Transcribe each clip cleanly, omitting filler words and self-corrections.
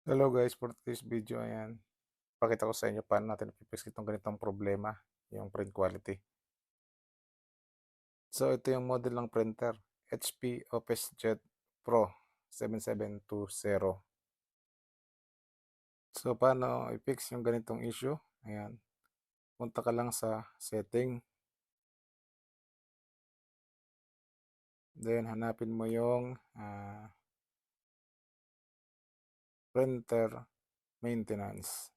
Hello guys, for today's video, ayan, pakita ko sa inyo paano natin i-fix itong ganitong problema, yung print quality. So ito yung model ng printer, HP OfficeJet Pro 7720. So paano i-fix yung ganitong issue? Ayan, punta ka lang sa setting, then hanapin mo yung printer maintenance.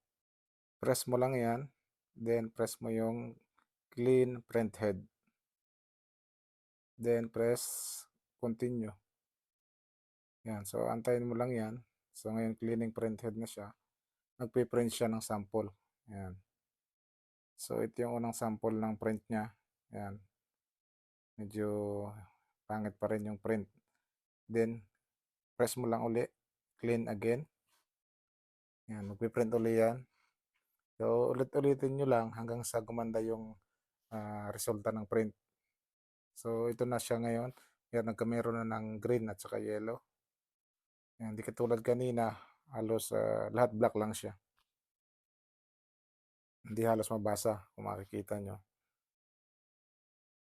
Press mo lang yan, then press mo yung clean print head, then press continue. Yan, so antayin mo lang yan. So ngayon cleaning print head na siya. Nagpe-print siya ng sample. Yan. So ito yung unang sample ng print niya. Yan. Medyo pangit pa rin yung print. Then press mo lang uli. Clean again. Yan, magpe-print uli yan. So ulit-ulitin nyo lang hanggang sa gumanda yung resulta ng print. So ito na siya ngayon. Yan, nagkameron na ng green at saka yellow. Yan, hindi katulad kanina. Halos lahat black lang siya. Hindi halos mabasa kung makikita nyo.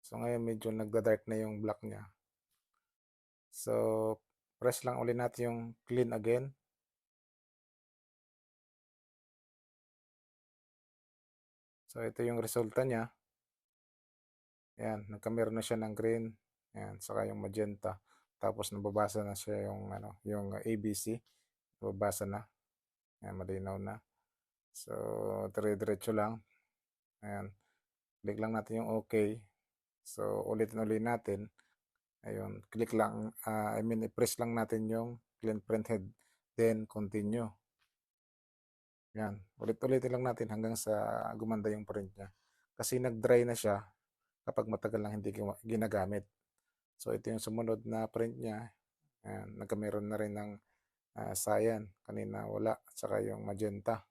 So ngayon medyo nagda-dark na yung black niya. So press lang ulit natin yung clean again. So ito yung resulta niya. Ayan, nagkameron na siya ng green. Ayan, saka yung magenta. Tapos nababasa na siya yung yung ABC. Nababasa na. Ayan, malinaw na. So dire-diretso lang. Ayan, click lang natin yung OK. So ulitin ulit natin. Ayun, click lang, i-press lang natin yung clean print head, then continue. Yan, ulit-ulitin lang natin hanggang sa gumanda yung print niya. Kasi nag-dry na siya kapag matagal lang hindi ginagamit. So ito yung sumunod na print niya. Ayan, nagkameron na rin ng cyan. Kanina wala, at saka yung magenta.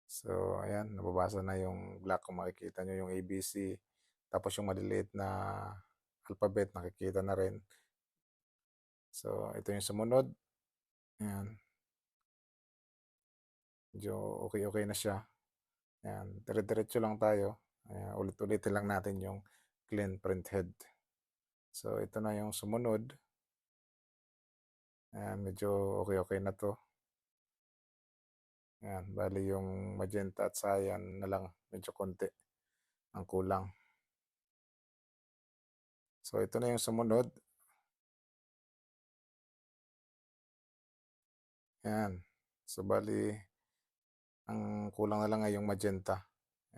So ayan, nababasa na yung black kung makikita nyo yung ABC. Tapos yung maliliit na alphabet nakikita na rin. So ito yung sumunod. Ayan. Medyo okay na siya. Ayan. Dire-diretso lang tayo. Ayan. Ulit-ulitin lang natin yung clean print head. So ito na yung sumunod. Ayan. Medyo okay na to. Ayan. Bali yung magenta at cyan na lang. Medyo konti ang kulang. So ito na yung sumunod. Ayan. So bali ang kulang na lang ay yung magenta.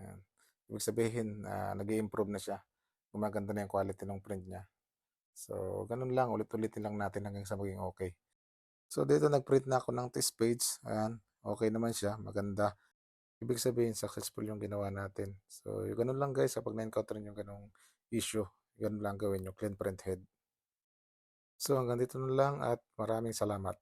Ayan. Ibig sabihin, nag-i-improve na siya. Gumaganda na yung quality ng print niya. So, ganun lang. Ulit-ulitin lang natin hanggang sa maging okay. So, dito nag-print na ako ng test page. Ayan. Okay naman siya. Maganda. Ibig sabihin, successful yung ginawa natin. So, yung ganun lang guys. Kapag na-encounter yung ganung issue, ganun lang gawin yung clean print head. So, hanggang dito na lang at maraming salamat.